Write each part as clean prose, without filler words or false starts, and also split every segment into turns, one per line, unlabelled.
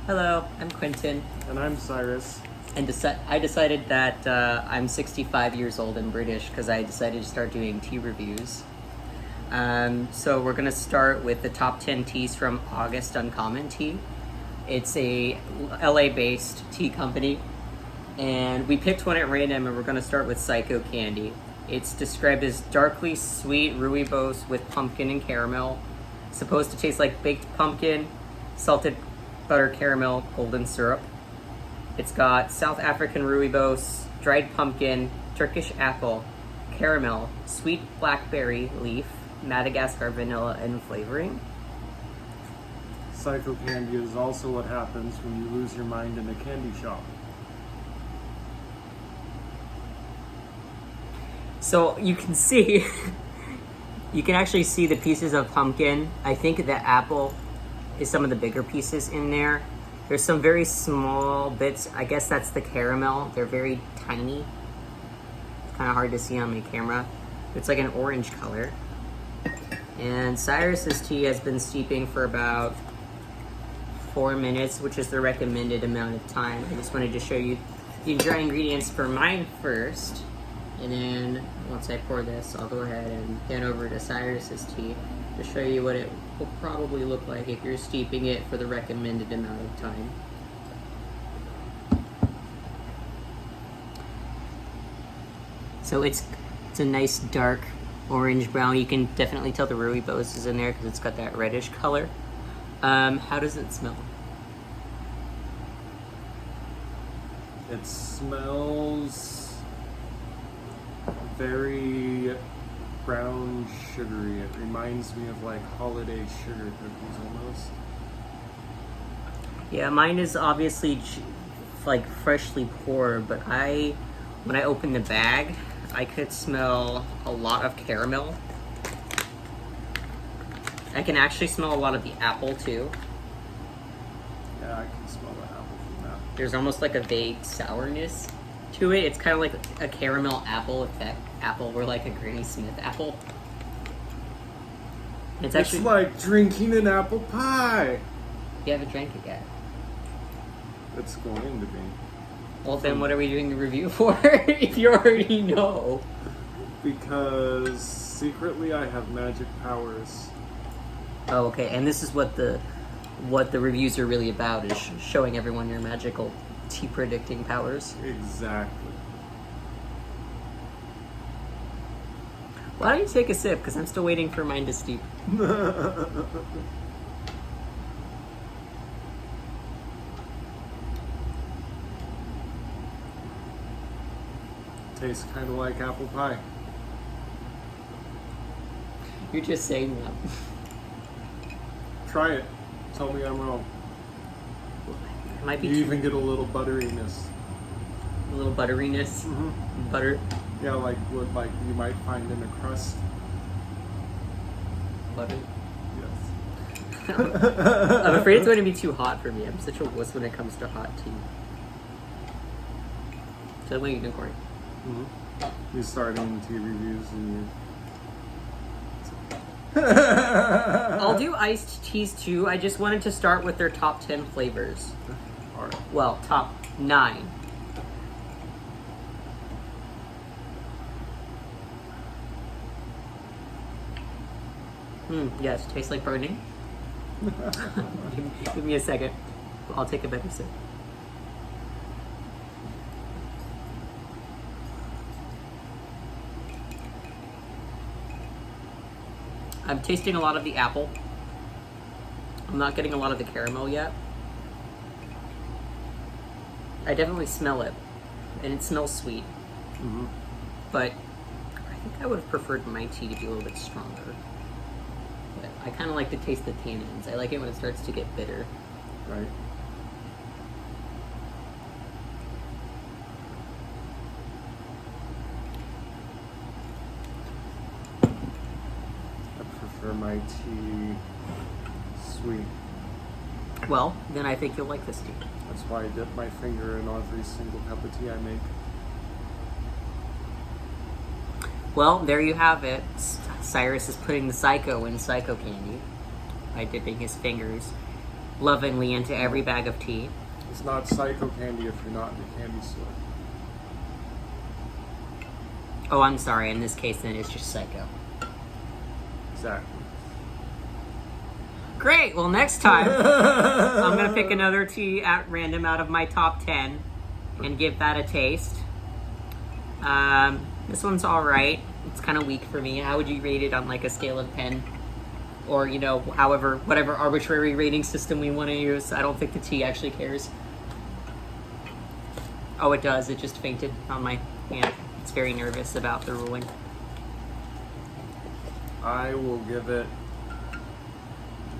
Hello, I'm Quentin,
And I'm Cyrus.
and I decided that I'm 65 years old and British because I decided to start doing tea reviews. So we're going to start with the top 10 teas from August Uncommon Tea. It's a LA-based tea company, and we picked one at random, and we're going to start with Psychocandy. It's described as darkly sweet rooibos with pumpkin and caramel, supposed to taste like baked pumpkin, salted butter caramel, golden syrup. It's got South African rooibos, dried pumpkin, Turkish apple, caramel, sweet blackberry leaf, Madagascar vanilla, and flavoring.
Psychocandy is also what happens when you lose your mind in a candy shop.
So you can see, you can actually see the pieces of pumpkin. I think the apple is some of the bigger pieces in there. There's some very small bits. I guess that's the caramel. They're very tiny. It's kind of hard to see on my camera. It's like an orange color. And Cyrus's tea has been steeping for about 4 minutes, which is the recommended amount of time. I just wanted to show you the dry ingredients for mine first. And then once I pour this, I'll go ahead and head over to Cyrus's tea to show you what it will probably look like if you're steeping it for the recommended amount of time. So it's a nice dark orange brown. You can definitely tell the rooibos is in there because it's got that reddish color. How does it smell?
It smells very brown sugary. It reminds me of like holiday sugar cookies almost.
Yeah, mine is obviously like freshly poured, but when I opened the bag, I could smell a lot of caramel. I can actually smell a lot of the apple too.
Yeah, I can smell the apple from that.
There's almost like a vague sourness to it. It's kind of like a caramel apple effect. Apple, or like a Granny Smith apple. It's actually
like drinking an apple pie.
You haven't drank it yet.
It's going to be.
Well, then what are we doing the review for if you already know?
Because secretly I have magic powers.
Oh, okay. And this is what the reviews are really about, is showing everyone your magical tea predicting powers.
Exactly.
Why don't you take a sip? Because I'm still waiting for mine to steep.
Tastes kind of like apple pie.
You're just saying that.
Try it. Tell me I'm wrong.
It might be
You even get a little butteriness.
a little butteriness.
Mm-hmm.
Butter.
Yeah, like what you might find in a crust.
Butter.
Yes.
I'm afraid it's going to be too hot for me. I'm such a wuss when it comes to hot tea. So what are you doing, Corey?
Mm-hmm. You start in tea reviews and
I'll do iced teas too. I just wanted to start with their top 10 flavors.
Alright.
Well, top 9. Yes, tastes like burning. Give me a second. I'll take a better sip. I'm tasting a lot of the apple. I'm not getting a lot of the caramel yet. I definitely smell it, and it smells sweet.
Mm-hmm.
But I think I would have preferred my tea to be a little bit stronger. But I kind of like to taste the tannins. I like it when it starts to get bitter.
Right. I prefer my tea sweet.
Well, then I think you'll like this tea.
That's why I dip my finger in every single cup of tea I make.
Well, there you have it. Cyrus is putting the psycho in Psychocandy by dipping his fingers. lovingly into every bag of tea.
It's not Psychocandy if you're not in the candy store.
Oh, I'm sorry. In this case, then it's just Psycho.
Exactly.
Great. Well, next time I'm gonna pick another tea at random out of my top 10 and give that a taste. This one's all right. It's kind of weak for me. How would you rate it on like a scale of 10? Or, you know, whatever arbitrary rating system we want to use. I don't think the tea actually cares. Oh, it does. It just fainted on my hand. It's very nervous about the ruling.
I will give it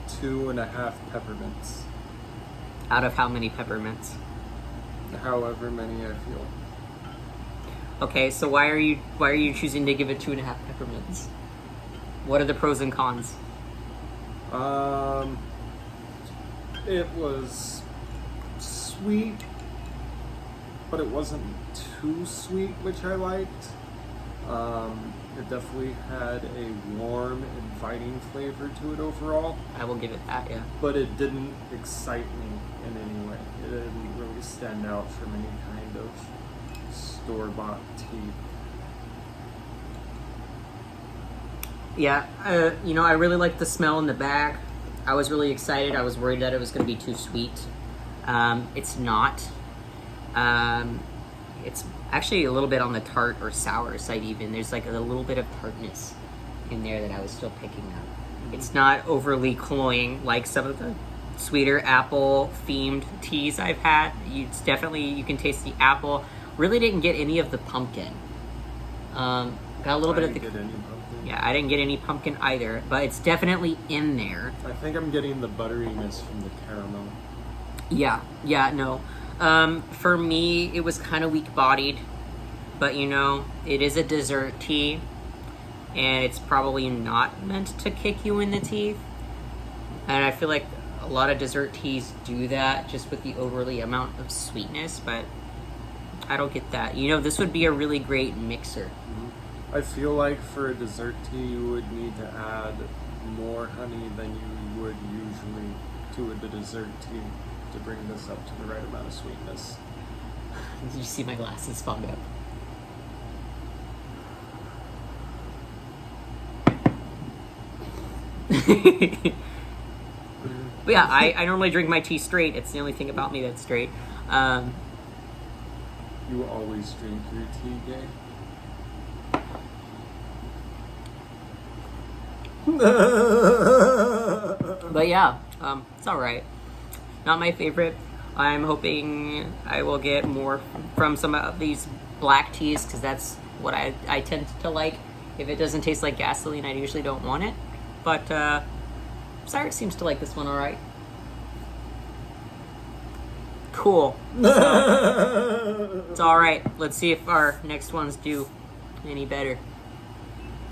2.5 peppermints.
Out of how many peppermints?
However many I feel.
Okay, so why are you choosing to give it 2.5 peppermints? What are the pros and cons?
It was sweet, but it wasn't too sweet, which I liked. It definitely had a warm, inviting flavor to it overall.
I will give it that, yeah.
But it didn't excite me in any way. It didn't really stand out from any kind of store-bought tea.
Yeah, you know, I really liked the smell in the bag. I was really excited. I was worried that it was going to be too sweet. It's not. It's actually a little bit on the tart or sour side even. There's like a little bit of tartness in there that I was still picking up. Mm-hmm. It's not overly cloying like some of the sweeter apple-themed teas I've had. It's definitely, you can taste the apple. Really didn't get any of the pumpkin. Got a little bit of the...
Get any pumpkin.
Yeah, I didn't get any pumpkin either, but it's definitely in there.
I think I'm getting the butteriness from the caramel.
Yeah, no. For me, it was kind of weak-bodied, but you know, it is a dessert tea, and it's probably not meant to kick you in the teeth. And I feel like a lot of dessert teas do that just with the overly amount of sweetness, but I don't get that. You know, this would be a really great mixer.
Mm-hmm. I feel like for a dessert tea, you would need to add more honey than you would usually to the dessert tea to bring this up to the right amount of sweetness.
Did you see my glasses fogged up? But yeah, I normally drink my tea straight. It's the only thing about me that's straight.
You always drink your tea, gay?
But yeah, it's all right. Not my favorite. I'm hoping I will get more from some of these black teas because that's what I tend to like. If it doesn't taste like gasoline, I usually don't want it. But Cyrus seems to like this one all right. Cool. So, it's all right. Let's see if our next ones do any better.